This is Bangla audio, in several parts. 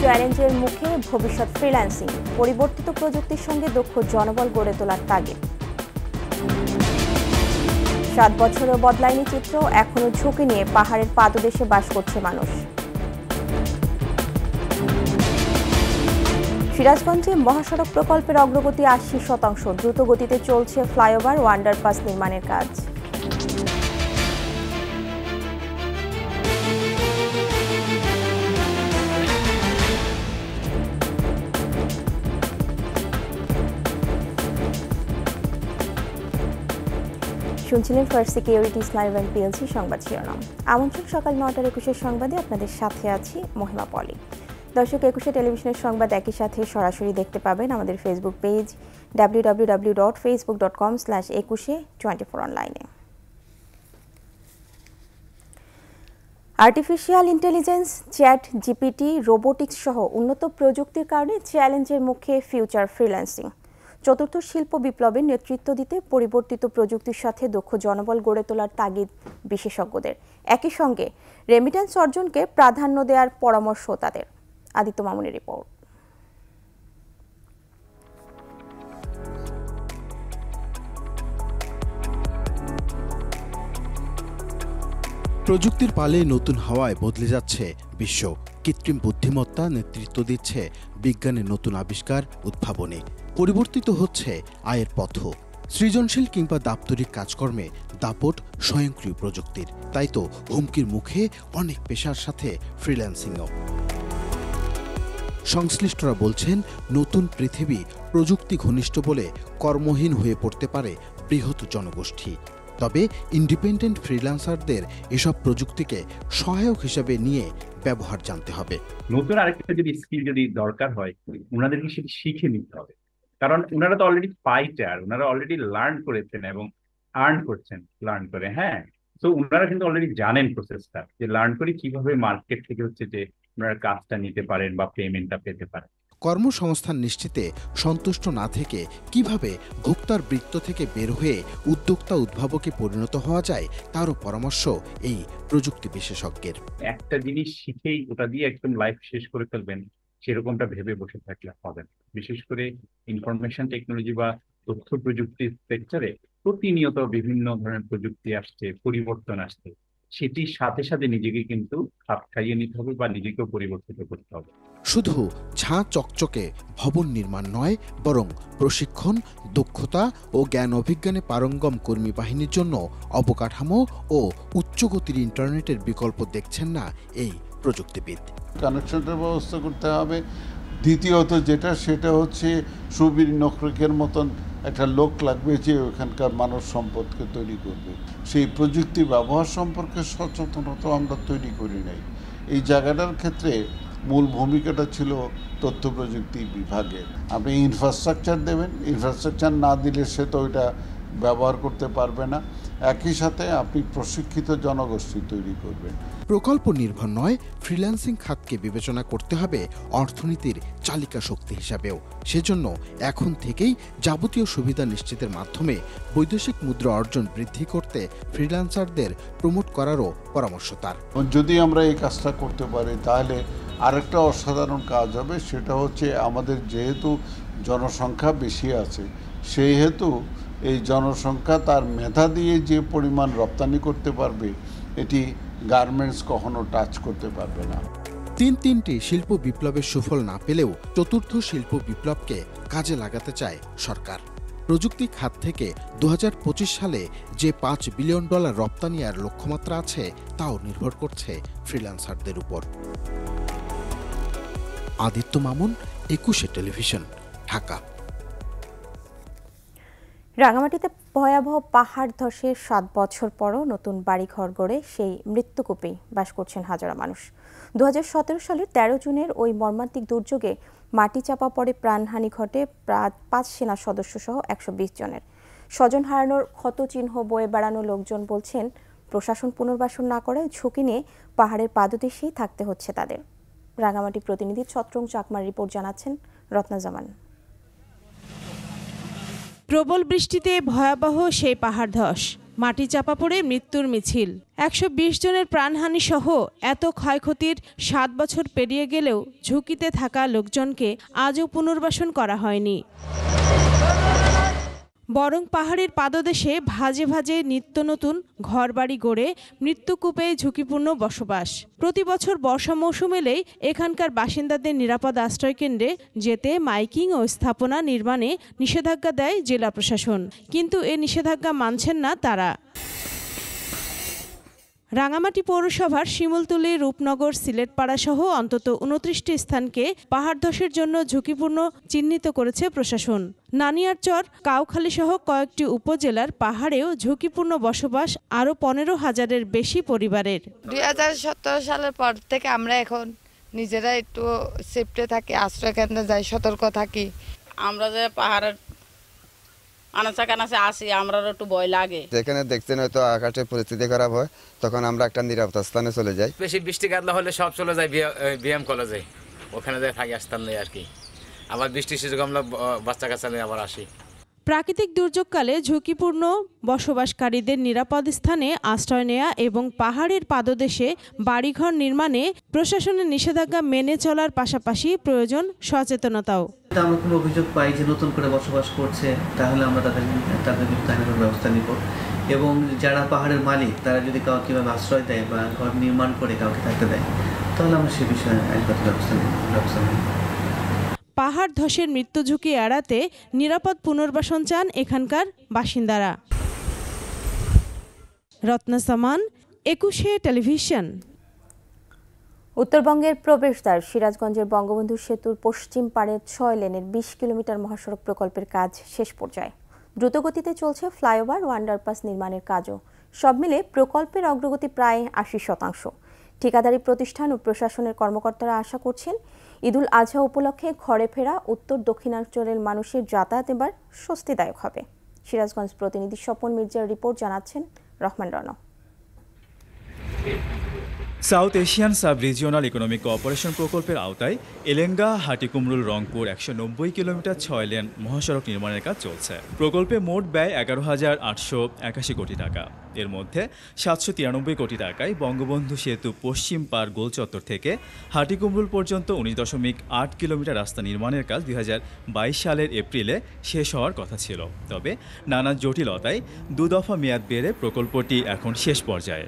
চ্যালেঞ্জের মুখে ভবিষ্যৎ ফ্রিল্যান্সিং, পরিবর্তিত প্রযুক্তির সঙ্গে দক্ষ জনবল গড়ে তোলার তাগিদ। 7 বছরেও বদলায়নি চিত্র, এখনো ঝুঁকি নিয়ে পাহাড়ের পাদদেশে বাস করছে মানুষ। সিরাজগঞ্জে মহাসড়ক প্রকল্পের অগ্রগতি 80%, দ্রুত গতিতে চলছে ফ্লাইওভার ও আন্ডারপাস নির্মাণের কাজ। শুনছিলেন first securities live and PLC সংবাদ শিরোনাম। আমন্ত্রণ সকাল 9টার 21 সংবাদে আপনাদের সাথে আছি মহিমা পলি। দর্শক, 21 টেলিভিশনের সংবাদ একই সাথে সরাসরি দেখতে পাবেন আমাদের ফেসবুক পেজ www.facebook.com/2124 অনলাইনে। Artificial intelligence, chat GPT, robotics সহ উন্নত প্রযুক্তির কারণে চ্যালেঞ্জের মুখে ফিউচার ফ্রিল্যান্সিং। চতুর্থ শিল্প বিপ্লবের নেতৃত্ব দিতে পরিবর্তিত প্রযুক্তির সাথে দক্ষ জনবল গড়ে তোলার তাগিদ বিশেষজ্ঞদের। একই সঙ্গে রেমিট্যান্স অর্জনকে প্রাধান্য দেওয়ার পরামর্শ তাদের। আদিত্য মামুনের রিপোর্ট। প্রযুক্তির পালে নতুন হাওয়ায় বদলে যাচ্ছে বিশ্ব। কৃত্রিম বুদ্ধিমত্তা নেতৃত্ব দিচ্ছে বিজ্ঞানের নতুন আবিষ্কার, উদ্ভাবনে। পরিবর্তিত হচ্ছে আয়ের পথ। সৃজনশীল কিংবা দাপ্তরিক কাজকর্মে দাপট স্বয়ংক্রিয় প্রযুক্তির। তাই তো হুমকির মুখে অনেক পেশার সাথে ফ্রিল্যান্সিংও। সংশ্লিষ্টরা বলছেন, নতুন পৃথিবী প্রযুক্তি ঘনিষ্ঠ বলে কর্মহীন হয়ে পড়তে পারে বৃহৎ জনগোষ্ঠী। তবে ইন্ডিপেন্ডেন্ট ফ্রিল্যান্সারদের এসব প্রযুক্তিকে সহায়ক হিসেবে নিয়ে ব্যবহার জানতে হবে। নতুন আরেকটা যদি স্কিল যদি দরকার হয়, ওনাদেরকে সেটা শিখে নিতে হবে। কারণ ওনারা তো অলরেডি ফাইটার, ওনারা অলরেডি লার্ন করেছেন এবং আর্ন করছেন লার্ন করে। হ্যাঁ, তো ওনারা কিন্তু অলরেডি জানেন প্রসেসটা, যে লার্ন করে কিভাবে মার্কেট থেকে হচ্ছে যে ওনারা কাজটা নিতে পারেন বা পেমেন্টটা পেতে পারেন। কর্মসংস্থান নিশ্চিতে সন্তুষ্ট না থেকে কিভাবে ভোক্তার বৃত্ত থেকে বের হয়ে উদ্যোক্তা উদ্ভাবকে পরিণত হওয়া যায়, তারও পরামর্শ এই প্রযুক্তি বিশেষজ্ঞের। একটা জিনিস শিখেই ওটা দিয়ে একদম লাইফ শেষ করে ফেলবেন, সেরকমটা ভেবে বসে থাকলে হবে না। বিশেষ করে ইনফরমেশন টেকনোলজি বা তথ্য প্রযুক্তির সেক্টরে প্রতিনিয়ত বিভিন্ন ধরনের প্রযুক্তি আসছে, পরিবর্তন আসছে। সেটির সাথে সাথে নিজেকে কিন্তু খাপ খাইয়ে নিতে হবে বা নিজেকেও পরিবর্তিত করতে হবে। শুধু ঝাঁ চকচকে ভবন নির্মাণ নয়, বরং প্রশিক্ষণ, দক্ষতা ও জ্ঞান অভিজ্ঞানে পারঙ্গম কর্মী বাহিনীর জন্য অবকাঠামো ও উচ্চগতির ইন্টারনেটের বিকল্প দেখছেন না এই প্রযুক্তিবিদ। কানেকশনের ব্যবস্থা করতে হবে। দ্বিতীয়ত যেটা, সেটা হচ্ছে সুবীর নখরেখের মতন একটা লোক লাগবে যে ওখানকার মানব সম্পদকে তৈরি করবে। সেই প্রযুক্তি ব্যবহার সম্পর্কে সচেতনতা আমরা তৈরি করি নাই। এই জায়গাটার ক্ষেত্রে মূল ভূমিকাটা ছিল তথ্য প্রযুক্তি বিভাগের। আপনি ইনফ্রাস্ট্রাকচার দেবেন, ইনফ্রাস্ট্রাকচার না দিলে সে তো ওইটা ব্যবহার করতে পারবে না। একই সাথে আপনি প্রশিক্ষিত জনগোষ্ঠী তৈরি করবেন। প্রকল্প নির্ভর নয়, ফ্রিল্যান্সিং খাতকে বিবেচনা করতে হবে অর্থনীতির চালিকা শক্তি হিসাবেও। সেজন্য এখন থেকেই যাবতীয় সুবিধা নিশ্চিতের মাধ্যমে বৈদেশিক মুদ্রা অর্জন বৃদ্ধি করতে ফ্রিল্যান্সারদের প্রমোট করারও পরামর্শ তার। যদি আমরা এই কাজটা করতে পারি, তাহলে আরেকটা অসাধারণ কাজ হবে। সেটা হচ্ছে, আমাদের যেহেতু জনসংখ্যা বেশি আছে, সেই হেতু এই জনসংখ্যা তার মেধা দিয়ে যে পরিমাণ রপ্তানি করতে পারবে, এটি গার্মেন্টস কখনো টাচ করতে পারবে না। তিনটি শিল্প বিপ্লবের সুফল না পেলেও চতুর্থ শিল্প বিপ্লবকে কাজে লাগাতে চায় সরকার। প্রযুক্তি খাত থেকে 2025 সালে যে $5 বিলিয়ন রপ্তানি আর লক্ষ্যমাত্রা আছে, তাও নির্ভর করছে ফ্রিল্যান্সারদের উপর। আদিত্য মামুন, 21 টেলিভিশন, ঢাকা। রাঙামাটিতে ভয়াবহ পাহাড় ধসের 7 বছর পরও নতুন বাড়িঘর গড়ে সেই মৃত্যুকূপেই বাস করছেন হাজারো মানুষ। 2017 সালের 13 জুনের ওই মর্মান্তিক দুর্যোগে মাটি চাপা পড়ে প্রাণহানি ঘটে প্রায় 5 সেনা সদস্য সহ 120 জনের। স্বজন হারানোর ক্ষতচিহ্ন বয়ে বেড়ানো লোকজন বলছেন, প্রশাসন পুনর্বাসন না করায় ঝুঁকি নিয়ে পাহাড়ের পাদদেশেই থাকতে হচ্ছে তাদের। রাঙামাটি প্রতিনিধি ছত্রং চাকমার রিপোর্ট জানাচ্ছেন রত্না জামান। প্রবল বৃষ্টিতে ভয়াবহ সেই পাহাড় ধস। মাটি চাপা পড়ে মৃত্যুর মিছিল। 120 জনের প্রাণহানি সহ এত ক্ষয়ক্ষতির 7 বছর পেরিয়ে গেলেও ঝুঁকিতে থাকা লোকজনকে আজও পুনর্বাসন করা হয়নি। বরং পাহাড়ের পাদদেশে ভাজে ভাজে নিত্য নতুন ঘরবাড়ি গড়ে মৃত্যুকূপে ঝুঁকিপূর্ণ বসবাস। প্রতি বছর বর্ষা মৌসুম এলেই এখানকার বাসিন্দাদের নিরাপদ আশ্রয়কেন্দ্রে যেতে মাইকিং ও স্থাপনা নির্মাণে নিষেধাজ্ঞা দেয় জেলা প্রশাসন, কিন্তু এ নিষেধাজ্ঞা মানছেন না তারা। রাঙামাটি পৌরসভার শিমুলতলী, রূপনগর, সিলেটপাড়া সহ অন্তত 29টি স্থানকে পাহাড় ধসের জন্য ঝুঁকিপূর্ণ চিহ্নিত করেছে প্রশাসন। নানিয়ারচর, কাউখালী সহ কয়েকটি উপজেলার পাহাড়েও ঝুঁকিপূর্ণ বসবাস আরও 15,000-এর বেশি পরিবারের। 2017 সালের পর থেকে আমরা এখন নিজেরা একটু সেফটি থাকি, আশ্রয় কেন্দ্রে যাই, সতর্ক থাকি। আমরা যে পাহাড়ের আনাচা কানাচে আসি, আমরা একটু ভয় লাগে। যেখানে দেখছেন হয়তো আকাশের পরিস্থিতি খারাপ হয়, তখন আমরা একটা নিরাপদ স্থানে চলে যাই। বেশি বৃষ্টি কাতলা হলে সব চলে যায় বিএম কলেজে, ওখানে যায় থাকি, স্থান নেই আর কি। আবার বৃষ্টি সুযোগ আমরা বাচ্চা কাচ্চা নিয়ে আবার আসি। প্রাকৃতিক দুর্যোগকালে ঝুঁকিপূর্ণ বসবাসকারীদের নিরাপদ স্থানে আশ্রয় নেয়া এবং পাহাড়ের পাদদেশে বাড়িঘর নির্মাণে প্রশাসনের নিষেধাজ্ঞা মেনে চলার পাশাপাশি প্রয়োজন সচেতনতাও। আমরা কোনো অভিযোগ পাই যে নতুন করে বসবাস করছে, তাহলে আমরা তাদের বিরুদ্ধে ব্যবস্থা নিব, এবং যারা পাহাড়ের মালিক তারা যদি কাউকে কীভাবে আশ্রয় দেয় বা ঘর নির্মাণ করে কাউকে থাকতে দেয়, তাহলে আমরা সে বিষয়ে আইনগত ব্যবস্থা নিব। পাহাড় ধসের মৃত্যু ঝুঁকি এড়াতে নিরাপদ পুনর্বাসন চান এখানকার বাসিন্দারা। রত্না সামান, 21 টেলিভিশন। উত্তরবঙ্গের প্রবেশদ্বার সিরাজগঞ্জের বঙ্গবন্ধু সেতুর পশ্চিম পাড়ের 6 লেনের 20 কিলোমিটার মহাসড়ক প্রকল্পের কাজ শেষ পর্যায়ে। দ্রুতগতিতে চলছে ফ্লাইওভার ও আন্ডারপাস নির্মাণের কাজও। সব মিলে প্রকল্পের অগ্রগতি প্রায় 80%। ঠিকাদারি প্রতিষ্ঠান ও প্রশাসনের কর্মকর্তারা আশা করছেন ঈদুল আজহা উপলক্ষে ঘরে ফেরা উত্তর দক্ষিণাঞ্চলের মানুষের যাতায়াত এবার স্বস্তিদায়ক হবে। সিরাজগঞ্জ প্রতিনিধি স্বপন মির্জার রিপোর্ট, জানাচ্ছেন Rahman Ronok. South Asian sub regional economic cooperation প্রকল্পের আওতায় এলেঙ্গা, হাটিকুমরুল, রংপুর 190 কিলোমিটার 6 লেন মহাসড়ক নির্মাণের কাজ চলছে। প্রকল্পে মোট ব্যয় 11,881 কোটি টাকা। এর মধ্যে 793 কোটি টাকায় বঙ্গবন্ধু সেতু পশ্চিম পাড় গোলচত্বর থেকে হাটিকুমরুল পর্যন্ত 19.8 কিলোমিটার রাস্তা নির্মাণের কাজ 2022 সালের এপ্রিলে শেষ হওয়ার কথা ছিল। তবে নানা জটিলতায় 2 দফা মেয়াদ বেড়ে প্রকল্পটি এখন শেষ পর্যায়ে।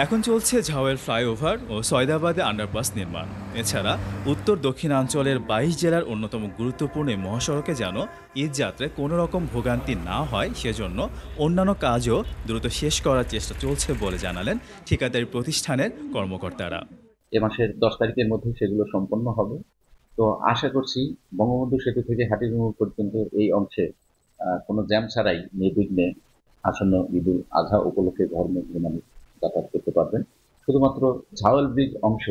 এখন চলছে ঝাওয়েল ফ্লাইওভার ও সয়দাবাদে আন্ডারপাস নির্মাণ। এছাড়া উত্তর দক্ষিণাঞ্চলের 22 জেলার অন্যতম গুরুত্বপূর্ণ মহাসড়কে যেন ঈদ যাত্রায় কোনো রকম ভোগান্তি না হয়, সেজন্য অন্যান্য কাজও দ্রুত শেষ করার চেষ্টা চলছে বলে জানালেন ঠিকাদারি প্রতিষ্ঠানের কর্মকর্তারা। এ মাসের 10 তারিখের মধ্যে সেগুলো সম্পন্ন হবে। তো আশা করছি বঙ্গবন্ধু সেতু থেকে হাটিকুমরুল পর্যন্ত এই অংশে কোনো জ্যাম ছাড়াই নির্বিঘ্নে আসন্ন ঈদুল আজহা উপলক্ষে ধর্মীয় মানুষ যাতায়াত করতে পারবেন। শুধুমাত্র ঝাওয়েল ব্রিজ অংশ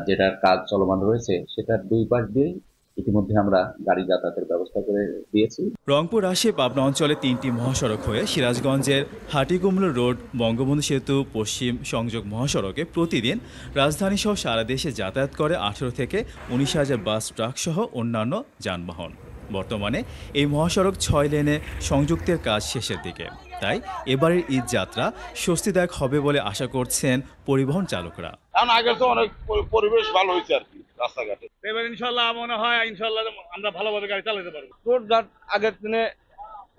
যেটার কাজ চলমান রয়েছে, সেটার 2 পাশ দিয়ে ইতিমধ্যে আমরা গাড়ি যাতায়াতের ব্যবস্থা করে দিয়েছি। রংপুর, রাজশাহী, পাবনা অঞ্চলে 3টি মহাসড়ক হয়ে সিরাজগঞ্জের হাটিকুমরুল রোড বঙ্গবন্ধু সেতু পশ্চিম সংযোগ মহাসড়কে প্রতিদিন রাজধানী সহ সারা দেশে যাতায়াত করে 18 থেকে 19,000 বাস, ট্রাক সহ অন্যান্য যানবাহন। বর্তমানে এই মহাসড়ক 6 লেনে সংযুক্তের কাজ শেষের দিকে। তাই এবারের ঈদ যাত্রা স্বস্তিদায়ক হবে বলে আশা করছেন পরিবহন চালকরা। আগে তো অনেক পরিবেশ ভালো হয়েছে আর কি রাস্তাঘাটে। এবার ইনশাল্লাহ মনে হয় আমরা ভালোভাবে গাড়ি চালাতে পারবো। রোডঘাট আগের দিনে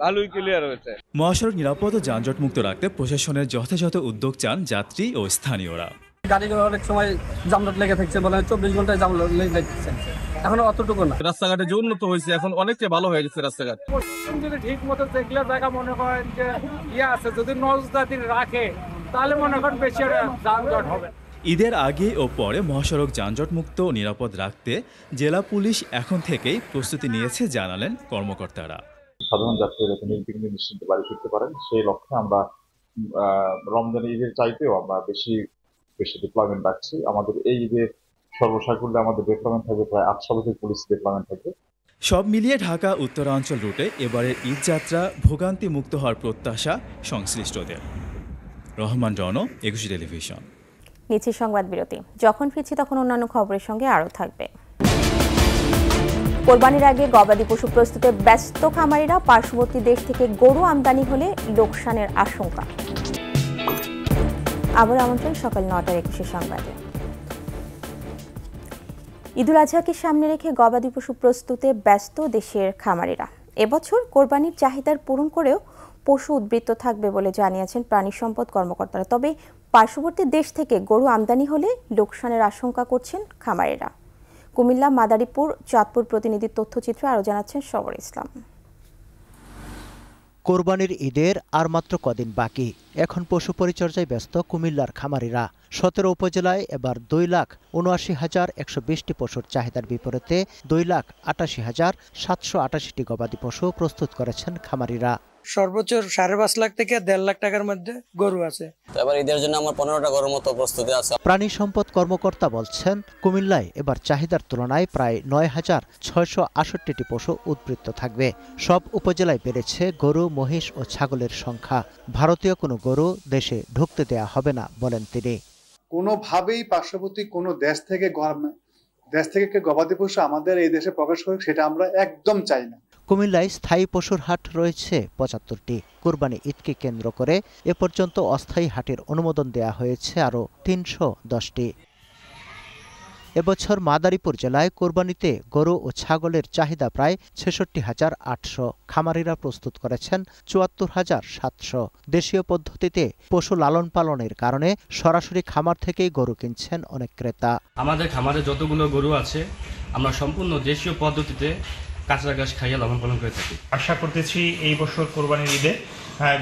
ভালোই ক্লিয়ার হয়েছে। মহাসড়ক নিরাপদ ও যানজটমুক্ত রাখতে প্রশাসনের যথাযথ উদ্যোগ চান যাত্রী ও স্থানীয়রা। গাড়িগুলো অনেক সময় জামজট লেগে থাকছে, বলে 24 ঘন্টায় জাম লেগে থাকছে। এখন অতটুকু না, রাস্তাঘাটে যে উন্নত হয়েছে এখন অনেকটা ভালো হয়ে গেছে রাস্তাঘাট। যদি ঠিক মতো দেখলে জায়গা মনে করেন যে আছে, যদি নজরদারি রাখে তাহলে মনে করেন বেশি যানজট হবে। ঈদের আগে ও পরে মহাসড়ক যানজটমুক্ত ও নিরাপদ রাখতে জেলা পুলিশ এখন থেকেই প্রস্তুতি নিয়েছে জানালেন কর্মকর্তারা। সাধারণ যাত্রীরা নির্বিঘ্নে নিশ্চিন্তে বাড়ি ফিরতে পারেন, সেই লক্ষ্যে আমরা রমজান ঈদের চাইতেও আমরা বেশি ডিপ্লয়মেন্ট রাখছি। আমাদের এই ঈদের সর্বসাকুল্যে আমাদের ডিপ্লয়মেন্ট থাকবে প্রায় 800 পুলিশ ডিপ্লয়মেন্ট থাকবে। সব মিলিয়ে ঢাকা উত্তরাঞ্চল রুটে এবারের ঈদ যাত্রা ভোগান্তি মুক্ত হওয়ার প্রত্যাশা সংশ্লিষ্টদের। রহমান রনক, 21 টেলিভিশন। নিচ্ছি সংবাদ বিরতি। যখন ফিরছি তখন অন্যান্য খবরের সঙ্গে আরও থাকবে। কোরবানির আগে গবাদি পশু প্রস্তুতে ব্যস্ত খামারিরা, পার্শ্ববর্তী দেশ থেকে গরু আমদানি হলে লোকসানের আশঙ্কা। আবার আমন্ত্রণ সকাল ৯টার ২১ সংবাদে। ঈদুল আজহাকে সামনে রেখে গবাদি পশু প্রস্তুতে ব্যস্ত দেশের খামারিরা। এবছর কোরবানির চাহিদার পূরণ করেও পশু উদ্বৃত্ত থাকবে বলে জানিয়েছেন প্রাণী সম্পদ কর্মকর্তারা। তবে পার্শ্ববর্তী দেশ থেকে গরু আমদানি হলে লোকসানের আশঙ্কা করছেন খামারিরা। কুমিল্লা, মাদারীপুর, চাঁদপুর প্রতিনিধির তথ্যচিত্রে আরও জানাচ্ছেন সবর ইসলাম। কোরবানির ঈদের আর মাত্র কদিন বাকি। এখন পশু পরিচর্যায় ব্যস্ত কুমিল্লার খামারিরা। ১৭ উপজেলায় এবার ২,৭৯,১২০টি পশুর চাহিদার বিপরীতে ২,৮৮,৭৮৮টি গবাদি পশু প্রস্তুত করেছেন খামারিরা। সর্বোচ্চ ৫.৫ লাখ থেকে ১.৫ লাখ টাকার মধ্যে গরু আছে। এবার ঈদের জন্য আমার ১৫টা গরুর মতো প্রস্তুতি আছে। প্রাণী সম্পদ কর্মকর্তা বলছেন, কুমিল্লায় এবার চাহিদার তুলনায় প্রায় ৯,৬৬৮টি পশু উদ্বৃত্ত থাকবে। সব উপজেলায় বেড়েছে গরু, মহিষ ও ছাগলের সংখ্যা। ভারতীয় কোনো গরু দেশে ঢুকতে দেয়া হবে না বলেন তিনি। কোনোভাবেই পার্শ্ববর্তী কোনো দেশ থেকে গবাদি পশু আমাদের এই দেশে প্রবেশ করুক, সেটা আমরা একদম চাই না। কুমিল্লায় স্থায়ী পশুর হাট রয়েছে ৭৫টি। কোরবানি ঈদকে কেন্দ্র করে এ পর্যন্ত অস্থায়ী হাটের অনুমোদন দেয়া হয়েছে আরও ৩১০টি। এবছর মাদারীপুর জেলায় কোরবানিতে গরু ও ছাগলের চাহিদা প্রায় ৬৬,৮০০। খামারিরা প্রস্তুত করেছেন ৭৪,৭০০। দেশীয় পদ্ধতিতে পশু লালন পালনের কারণে সরাসরি খামার থেকেই গরু কিনছেন অনেক ক্রেতা। আমাদের খামারে যতগুলো গরু আছে আমরা সম্পূর্ণ দেশীয় পদ্ধতিতে কাঁচা ঘাস খাইয়ে লালন পালন করে থাকি। আশা করতেছি এই বছর কোরবানির ঈদে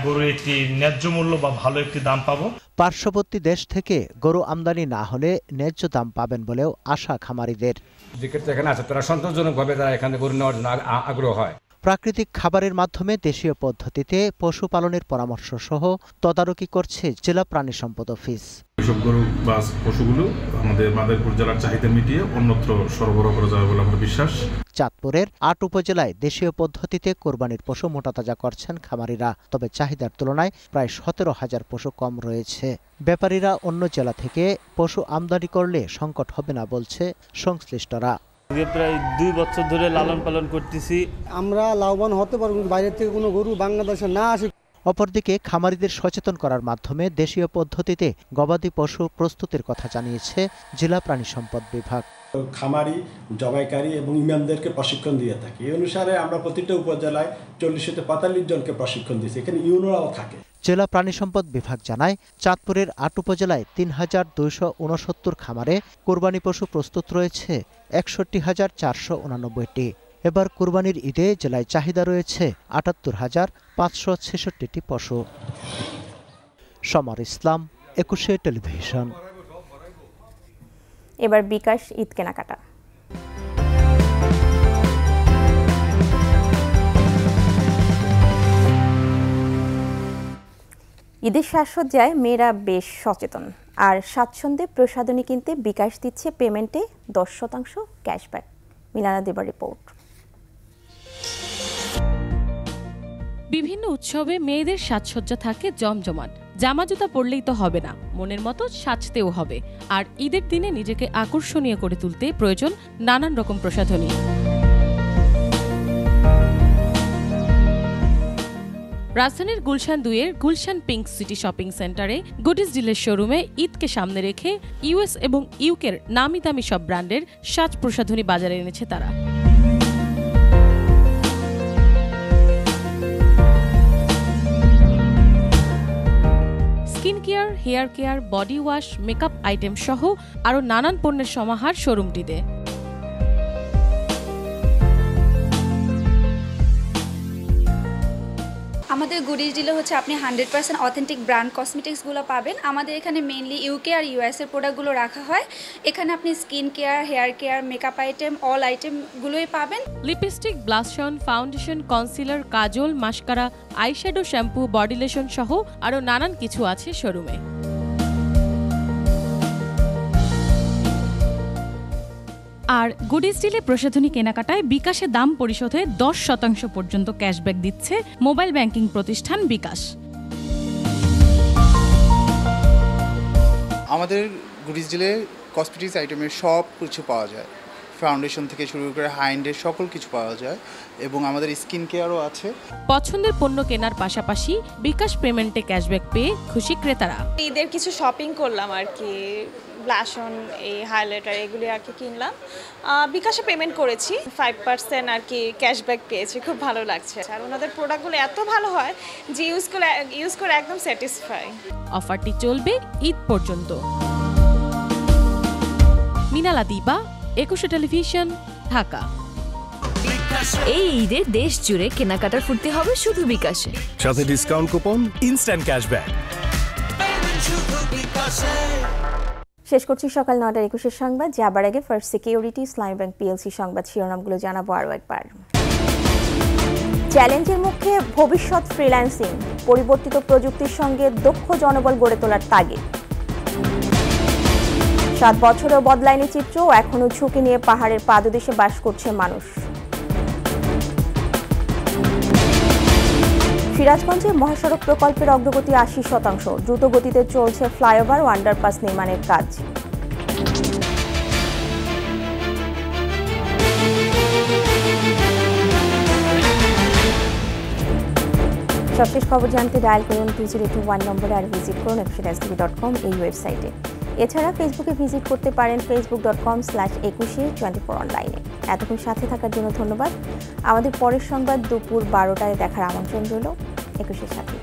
গরুর একটি ন্যায্য মূল্য বা ভালো একটি দাম পাবো। পার্শ্ববর্তী দেশ থেকে গরু আমদানি না হলে ন্যায্য দাম পাবেন বলেও আশা খামারিদের। এখানে আছে তারা সন্তোষজনকভাবে তারা এখানে গরু নেওয়ার জন্য আগ্রহ হয়। প্রাকৃতিক খাবারের মাধ্যমে দেশীয় পদ্ধতিতে পশুপালনের পরামর্শ সহ তদারকি করছে জেলা প্রাণী সম্পদ অফিস। এসব গরু বা পশুগুলো আমাদের মাদারীপুর জেলার চাহিদা মিটিয়ে অন্যত্র সরবরাহ করা যাবে বলে আমার বিশ্বাস। চাঁদপুরের ৮ উপজেলায় দেশীয় পদ্ধতিতে কোরবানির পশু মোটাতাজা করছেন খামারিরা। তবে চাহিদার তুলনায় প্রায় ১৭,০০০ পশু কম রয়েছে। ব্যাপারীরা অন্য জেলা থেকে পশু আমদানি করলে সংকট হবে না বলছে সংশ্লিষ্টরা। প্রায় ২ বছর ধরে লালন পালন করতেছি, আমরা লাভবান হতে পারবো, বাইরের থেকে কোনো গরু বাংলাদেশে না আসে। অপরদিকে খামারিদের সচেতন করার মাধ্যমে দেশীয় পদ্ধতিতে গবাদি পশু প্রস্তুতের কথা জানিয়েছে জেলা প্রাণী সম্পদ বিভাগ। খামারি, জবাইকারী এবং ইমামদেরকে প্রশিক্ষণ দিয়ে থাকি। এই অনুসারে আমরা প্রতিটা উপজেলায় ৪০ থেকে ৪৫ জনকে প্রশিক্ষণ দিয়েছি। এখানে ইউনোরাও থাকে। জেলা প্রাণী সম্পদ বিভাগ জানায়, চাঁদপুরের ৮ উপজেলায় ৩,২৬৯ খামারে কোরবানি পশু প্রস্তুত রয়েছে ৬১,৪৮৯টি। এবার কোরবানির ঈদে জেলায় চাহিদা রয়েছে ৭৮,৫৬৬টি পশু। সমর ইসলাম, ২১ টেলিভিশন। এবার বিকাশ ঈদ কেনাকাটা। ঈদের সাজসজ্জায় মেয়েরা বেশ সচেতন, আর স্বাচ্ছন্দ্যে প্রসাধনী কিনতে বিকাশ দিচ্ছে পেমেন্টে ১০% ক্যাশব্যাক। মিলানা দেবার রিপোর্ট। বিভিন্ন উৎসবে মেয়েদের সাজসজ্জা থাকে জমজমাট। জামা জুতা পরলেই তো হবে না, মনের মতো সাজতেও হবে। আর ঈদের দিনে নিজেকে আকর্ষণীয় করে তুলতে প্রয়োজন নানান রকম প্রসাধনী। রাজধানীর গুলশান ২-এর গুলশান পিঙ্ক সিটি শপিং সেন্টারে গুডিস ডিলের শোরুমে ঈদকে সামনে রেখে ইউএস এবং ইউকের নামি দামি সব ব্র্যান্ডের সাজ প্রসাধনী বাজারে এনেছে তারা। Skin care, hair care, body wash, makeup item সহ আরও নানান পণ্যের সমাহার শোরুমটিতে। আমাদের গুডিস ডিলে হচ্ছে আপনি 100% অথেন্টিক ব্র্যান্ড কসমেটিক্সগুলো পাবেন। আমাদের এখানে মেইনলি ইউকে আর ইউএসের প্রোডাক্টগুলো রাখা হয়। এখানে আপনি skin care, hair care, makeup item, all আইটেমগুলোই পাবেন। Lipstick, blush on, foundation, concealer, kajal, mascara, eyeshadow, shampoo, body lotion সহ আরও নানান কিছু আছে শোরুমে। আর গুডিস ডিলে প্রসাধনী কেনাকাটায় বিকাশে দাম পরিশোধে 10% পর্যন্ত ক্যাশব্যাক দিচ্ছে মোবাইল ব্যাংকিং প্রতিষ্ঠান বিকাশ। আমাদের গুডিস ডিলে কসমেটিক্স আইটেমের সব কিছু পাওয়া যায়। ফাউন্ডেশন থেকে শুরু করে হাইন্ডের সকল কিছু পাওয়া যায় এবং আমাদের স্কিন কেয়ারও আছে। পছন্দের পণ্য কেনার পাশাপাশি বিকাশ পেমেন্টে ক্যাশব্যাক পেয়ে খুশি ক্রেতারা। ঈদের কিছু শপিং করলাম আর কি, ব্লাশন, এই হাইলাইটার এগুলি আর কি কিনলাম, বিকাশে পেমেন্ট করেছি, 5% আর কি ক্যাশব্যাক পেয়েছি, খুব ভালো লাগছে। আর ওনাদের প্রোডাক্টগুলো এত ভালো হয় যে ইউজ করে একদম স্যাটিসফাই। অফারটি চলবে ঈদ পর্যন্ত। মিনালা দিবা, 21 টেলিভিশন, ঢাকা। এই ঈদে দেশ জুড়ে কেনাকাটার ফুর্তি হবে শুধু বিকাশে, সাথে ডিসকাউন্ট কুপন, ইনস্ট্যান্ট ক্যাশব্যাক। শেষ করছি সকাল 9টার 21 সংবাদ। যাবার আগে ফার্স্ট সিকিউরিটি, ইসলামী ব্যাংক পিএলসি সংবাদ শিরোনামগুলো জানাবো আরও একবার। চ্যালেঞ্জের মুখে ভবিষ্যৎ ফ্রিল্যান্সিং, পরিবর্তিত প্রযুক্তির সঙ্গে দক্ষ জনবল গড়ে তোলার তাগিদ। 7 বছরেও বদলায়নি চিত্র, এখনো ঝুঁকি নিয়ে পাহাড়ের পাদদেশে বাস করছে মানুষ। সিরাজগঞ্জে মহাসড়ক প্রকল্পের অগ্রগতি 80%, দ্রুত গতিতে চলছে ফ্লাইওভার ও আন্ডারপাস নির্মাণের কাজ। সবশেষ খবর জানতে ডায়াল করুন 2021 নম্বরে আর ভিজিট করুন ekushtv.com এই ওয়েবসাইটে। এছাড়া ফেসবুকে ভিজিট করতে পারেন facebook.com/2124 অনলাইনে। এতক্ষণ সাথে থাকার জন্য ধন্যবাদ। আমাদের পরের সংবাদ দুপুর 12টায় দেখার আমন্ত্রণ রইল। 21-এর সাথে।